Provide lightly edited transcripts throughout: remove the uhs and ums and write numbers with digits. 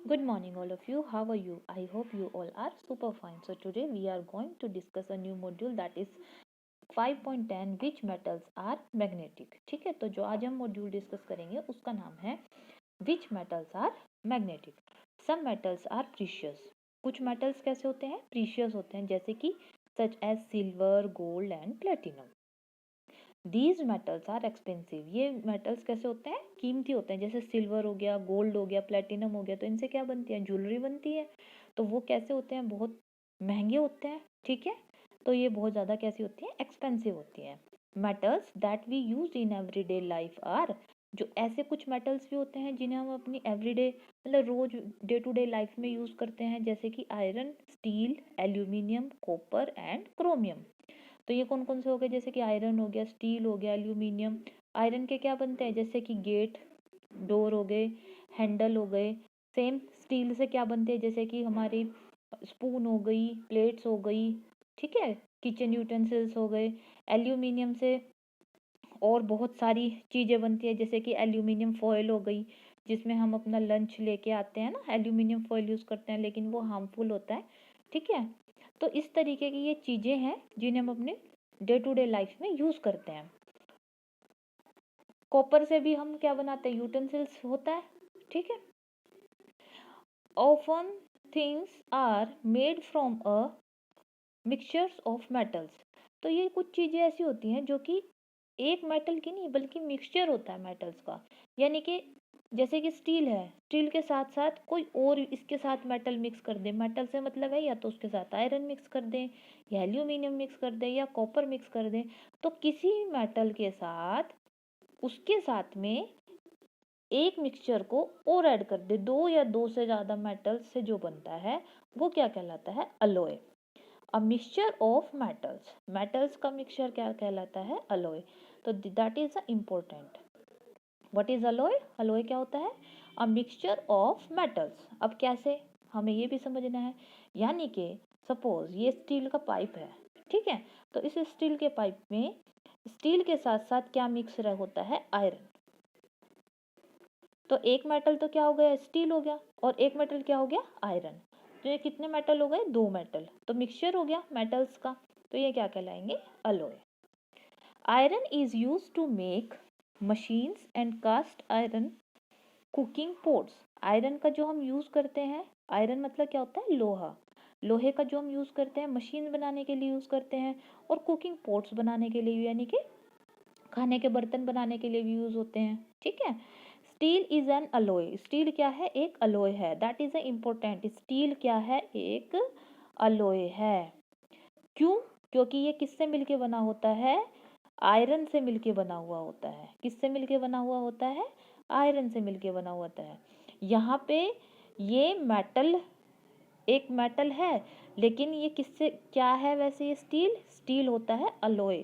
Good morning, all of you. How are you? I hope you all are super fine. So, today we are going to discuss a new module that is 5.10 which metals are magnetic. ठीक है, तो जो आज हम module discuss करेंगे उसका नाम है which metals are magnetic. Some metals are precious. कुछ metals कैसे होते हैं? Precious होते हैं, जैसे कि such as silver, gold and platinum. These metals are expensive. ये मेटल्स कैसे होते हैं? कीमती होते हैं. जैसे सिल्वर हो गया, गोल्ड हो गया, प्लेटिनम हो गया, तो इनसे क्या बनती है? ज्वेलरी बनती है. तो वो कैसे होते हैं? बहुत महंगे होते हैं. ठीक है, तो ये बहुत ज़्यादा कैसी होती है? एक्सपेंसिव होती है. Metals that we use in everyday life are, जो ऐसे कुछ मेटल्स भी होते हैं जिन्हें हम अपनी एवरीडे मतलब रोज डे टू डे लाइफ में यूज़ करते हैं, जैसे कि iron, steel, aluminium, copper and chromium. तो ये कौन कौन से हो गए? जैसे कि आयरन हो गया, स्टील हो गया, एल्यूमिनियम. आयरन के क्या बनते हैं? जैसे कि गेट, डोर हो गए, हैंडल हो गए. सेम स्टील से क्या बनते हैं? जैसे कि हमारी स्पून हो गई, प्लेट्स हो गई. ठीक है, किचन यूटेंसिल्स हो गए. एल्यूमिनियम से और बहुत सारी चीज़ें बनती है, जैसे कि एल्यूमिनियम फॉयल हो गई, जिसमें हम अपना लंच लेके आते हैं ना, एल्यूमिनियम फॉयल यूज़ करते हैं, लेकिन वो हार्मफुल होता है. ठीक है, तो इस तरीके की ये चीज़ें हैं जिन्हें हम अपने डे टू डे लाइफ में यूज़ करते हैं. कॉपर से भी हम क्या बनाते हैं? यूटेंसिल्स होता है. ठीक है. Often things are made from a mixtures of metals. तो ये कुछ चीज़ें ऐसी होती हैं जो कि एक मेटल की नहीं बल्कि मिक्सचर होता है मेटल्स का. यानी कि जैसे कि स्टील है, स्टील के साथ साथ कोई और इसके साथ मेटल मिक्स कर दे. मेटल से मतलब है या तो उसके साथ आयरन मिक्स कर दें, या एल्यूमिनियम मिक्स कर दें, या कॉपर मिक्स कर दें. तो किसी मेटल के साथ उसके साथ में एक मिक्सचर को और ऐड कर दे, दो या दो से ज़्यादा मेटल्स से जो बनता है वो क्या कहलाता है? Alloy. A mixture of metals. Metals का मिक्सचर क्या कहलाता है? अलॉय. तो that is important. What is alloy? Alloy क्या होता है? A mixture of metals. अब कैसे? हमें ये भी समझना है. यानी कि सपोज ये स्टील का पाइप है. ठीक है, तो इस स्टील के पाइप में स्टील के साथ साथ क्या मिक्स होता है? आयरन. तो एक मेटल तो क्या हो गया? स्टील हो गया. और एक मेटल क्या हो गया? आयरन. तो ये कितने मेटल हो गए? दो मेटल. तो मिक्सचर हो गया मेटल्स का. तो ये क्या कहलाएंगे? Alloy. Iron is use to make machines and cast iron cooking pots. Iron का जो हम यूज करते हैं, आयरन मतलब क्या होता है? लोहा. लोहे का जो हम यूज करते हैं मशीन बनाने के लिए यूज करते हैं, और कुकिंग पोट्स बनाने के लिए, यानी कि खाने के बर्तन बनाने के लिए भी यूज होते हैं. ठीक है. Steel is an alloy. Steel क्या है? एक अलॉय है. That is a important. Steel क्या है? एक अलॉय है. क्यों? क्योंकि ये किससे मिलके बना होता है? आयरन से मिलके बना हुआ होता है. किससे मिलके बना हुआ होता है? आयरन से मिलके बना हुआ होता है. यहाँ पे ये मेटल एक मेटल है, लेकिन ये किससे क्या है? वैसे ये स्टील स्टील होता है अलॉय.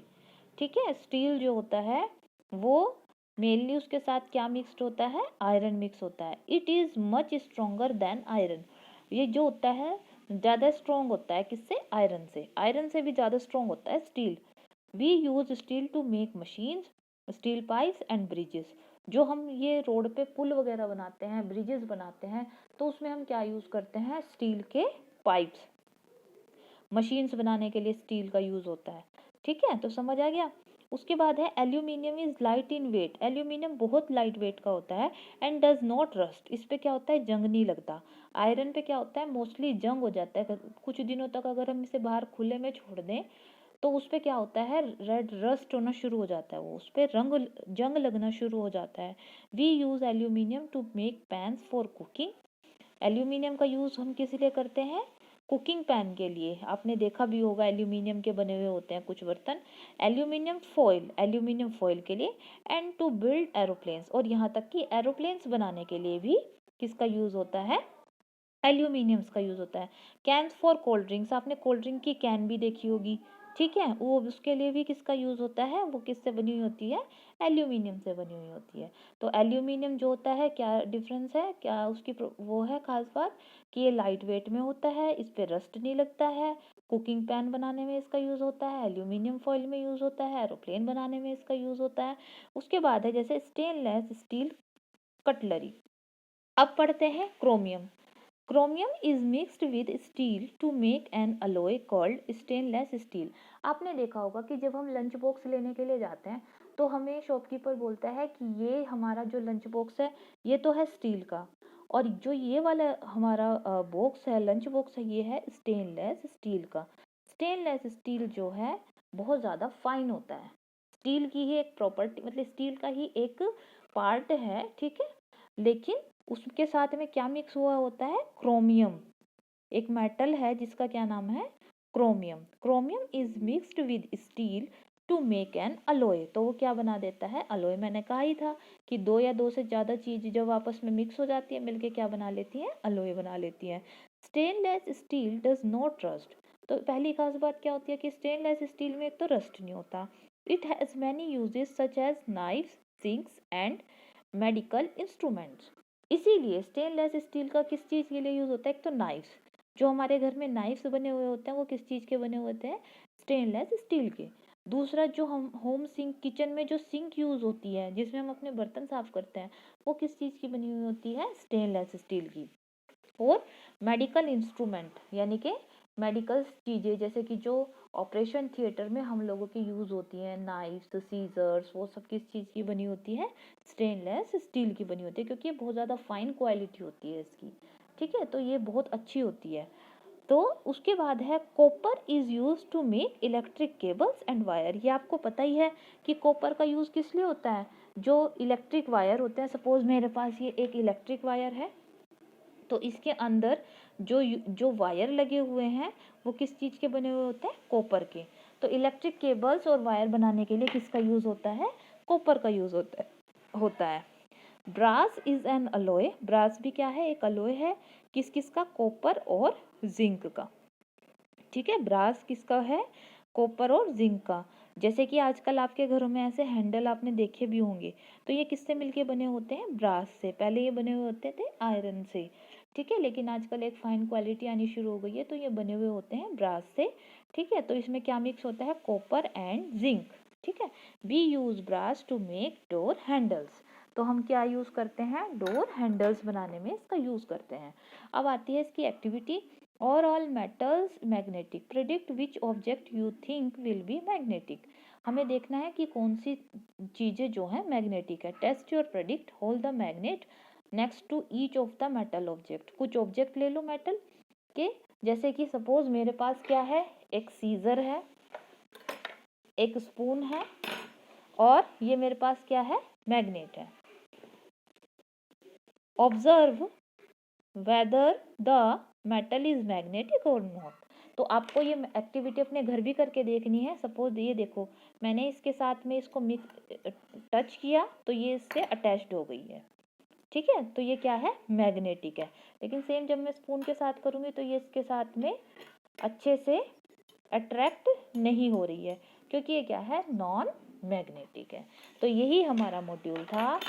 ठीक है, स्टील जो होता है वो मेनली उसके साथ क्या मिक्स्ड होता है? आयरन मिक्स होता है. It is much stronger then iron. ये जो होता है ज़्यादा स्ट्रोंग होता है. किससे? आयरन से. आयरन से भी ज़्यादा स्ट्रोंग होता है steel. We use steel to make machines, steel pipes and bridges. जो हम ये रोड पे पुल वगैरह बनाते हैं, ब्रिजेस बनाते हैं, तो उसमें हम क्या यूज़ करते हैं? स्टील के पाइप्स. मशीन्स बनाने के लिए स्टील का यूज़ होता है. ठीक है, तो समझ आ गया. उसके बाद है aluminium is light in weight. Aluminium बहुत लाइट वेट का होता है. And does not rust. इस पे क्या होता है? जंग नहीं लगता. आयरन पे क्या होता है? मोस्टली जंग हो जाता है. कुछ दिनों तक अगर हम इसे बाहर खुले में छोड़ दें तो उस पे क्या होता है? रेड रस्ट होना शुरू हो जाता है. वो उस पे रंग जंग लगना शुरू हो जाता है. We use aluminium to make pans for cooking. Aluminium का यूज़ हम किस लिए करते हैं? कुकिंग पैन के लिए. आपने देखा भी होगा एल्यूमिनियम के बने हुए होते हैं कुछ बर्तन. एल्यूमिनियम फॉइल के लिए. And to build aeroplanes. और यहाँ तक कि एरोप्लेन्स बनाने के लिए भी किसका यूज़ होता है? एल्यूमिनियम्स का यूज़ होता है. Cans for cold drinks. आपने कोल्ड ड्रिंक की कैन भी देखी होगी. ठीक है, वो उसके लिए भी किसका यूज़ होता है? वो किससे बनी हुई होती है? एल्यूमिनियम से बनी हुई होती है. तो एल्यूमिनियम जो होता है क्या डिफरेंस है? क्या उसकी वो है खास बात कि ये लाइट वेट में होता है, इस पर रस्ट नहीं लगता है. कुकिंग पैन बनाने में इसका यूज़ होता है, एल्यूमिनियम फॉइल में यूज़ होता है, एरोप्लेन बनाने में इसका यूज़ होता है. उसके बाद है जैसे स्टेनलेस स्टील कटलरी. अब पढ़ते हैं chromium. Chromium is mixed with steel to make an alloy called stainless steel. आपने देखा होगा कि जब हम लंच बॉक्स लेने के लिए जाते हैं तो हमें शॉपकीपर बोलता है कि ये हमारा जो लंच बॉक्स है ये तो है स्टील का, और जो ये वाला हमारा बॉक्स है, लंच बॉक्स है, ये है स्टेनलेस स्टील का। स्टेनलेस स्टील जो है बहुत ज़्यादा फाइन होता है, स्टील की ही एक प्रॉपर्टी, मतलब स्टील का ही एक पार्ट है, ठीक है। लेकिन उसके साथ में क्या मिक्स हुआ होता है, क्रोमियम। एक मेटल है जिसका क्या नाम है, chromium. Chromium is mixed with steel to make an alloy. तो वो क्या बना देता है, अलॉय। मैंने कहा ही था कि दो या दो से ज्यादा चीज जब आपस में मिक्स हो जाती है मिलके क्या बना लेती है, अलॉय बना लेती है। Stainless steel does not rust. तो पहली खास बात क्या होती है कि स्टेनलेस स्टील में एक तो रस्ट नहीं होता। It has many uses such as knives, sinks and medical instruments. इसीलिए स्टेनलेस स्टील का किस चीज़ के लिए यूज़ होता है, एक तो नाइफ्स, जो हमारे घर में नाइफ्स बने हुए होते हैं वो किस चीज़ के बने हुए होते हैं, स्टेनलेस स्टील के। दूसरा, जो हम होम सिंक, किचन में जो सिंक यूज़ होती है जिसमें हम अपने बर्तन साफ करते हैं वो किस चीज़ की बनी हुई होती है, स्टेनलेस स्टील की। और मेडिकल इंस्ट्रूमेंट यानी कि मेडिकल चीज़ें, जैसे कि जो ऑपरेशन थिएटर में हम लोगों की यूज़ होती हैं, नाइफ्स, सीजर्स, वो सब किस चीज़ की बनी होती है, स्टेनलेस स्टील की बनी होती है, क्योंकि ये बहुत ज़्यादा फाइन क्वालिटी होती है इसकी, ठीक है। तो ये बहुत अच्छी होती है। तो उसके बाद है copper is use to make electric cables and wire. ये आपको पता ही है कि कॉपर का यूज़ किस लिए होता है, जो इलेक्ट्रिक वायर होते हैं। सपोज मेरे पास ये एक इलेक्ट्रिक वायर है, तो इसके अंदर जो जो वायर लगे हुए हैं वो किस चीज़ के बने हुए होते हैं, कॉपर के। तो इलेक्ट्रिक केबल्स और वायर बनाने के लिए किसका यूज़ होता है, कॉपर का यूज़ होता है। Brass is an alloy. Brass भी क्या है, एक अलॉय है। किस किस का, कॉपर और जिंक का, ठीक है। ब्रास किसका है, कॉपर और जिंक का। जैसे कि आजकल आपके घरों में ऐसे हैंडल आपने देखे भी होंगे, तो ये किससे मिलके बने होते हैं, ब्रास से। पहले ये बने हुए होते थे आयरन से, ठीक है, लेकिन आजकल एक फाइन क्वालिटी आनी शुरू हो गई है, तो ये बने हुए होते हैं ब्रास से, ठीक है। तो इसमें क्या मिक्स होता है, कॉपर एंड जिंक, ठीक है। We use brass to make door handles. तो हम क्या यूज करते हैं, डोर हैंडल्स बनाने में इसका यूज करते हैं। अब आती है इसकी एक्टिविटी। और all metals magnetic, predict which object you think will be magnetic. हमें देखना है कि कौन सी चीजें जो है मैग्नेटिक है। Test your predict, hold the magnet next to each of the metal object. कुछ ऑब्जेक्ट ले लो मेटल के, जैसे कि सपोज मेरे पास क्या है, एक सीजर है, एक स्पून है, और ये मेरे पास क्या है, मैग्नेट है। Observe whether the metal is magnetic और नॉट। तो आपको ये एक्टिविटी अपने घर भी करके देखनी है। सपोज ये देखो, मैंने इसके साथ में इसको टच किया तो ये इससे अटैच्ड हो गई है, ठीक है। तो ये क्या है, मैग्नेटिक है। लेकिन सेम जब मैं स्पून के साथ करूँगी तो ये इसके साथ में अच्छे से अट्रैक्ट नहीं हो रही है, क्योंकि ये क्या है, नॉन मैग्नेटिक है। तो यही हमारा मॉड्यूल था।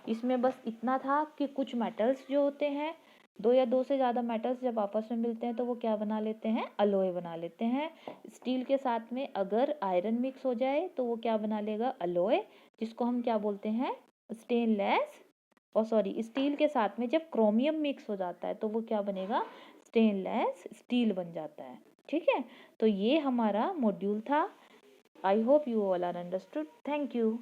इसमें बस इतना था कि कुछ मेटल्स जो होते हैं, दो या दो से ज़्यादा मेटल्स जब आपस में मिलते हैं तो वो क्या बना लेते हैं, अलॉय बना लेते हैं। स्टील के साथ में अगर आयरन मिक्स हो जाए तो वो क्या बना लेगा, अलॉय, जिसको हम क्या बोलते हैं, स्टेनलेस। और सॉरी, स्टील के साथ में जब क्रोमियम मिक्स हो जाता है तो वो क्या बनेगा, स्टेनलेस स्टील बन जाता है, ठीक है। तो ये हमारा मॉड्यूल था। I hope you all are understood. Thank you.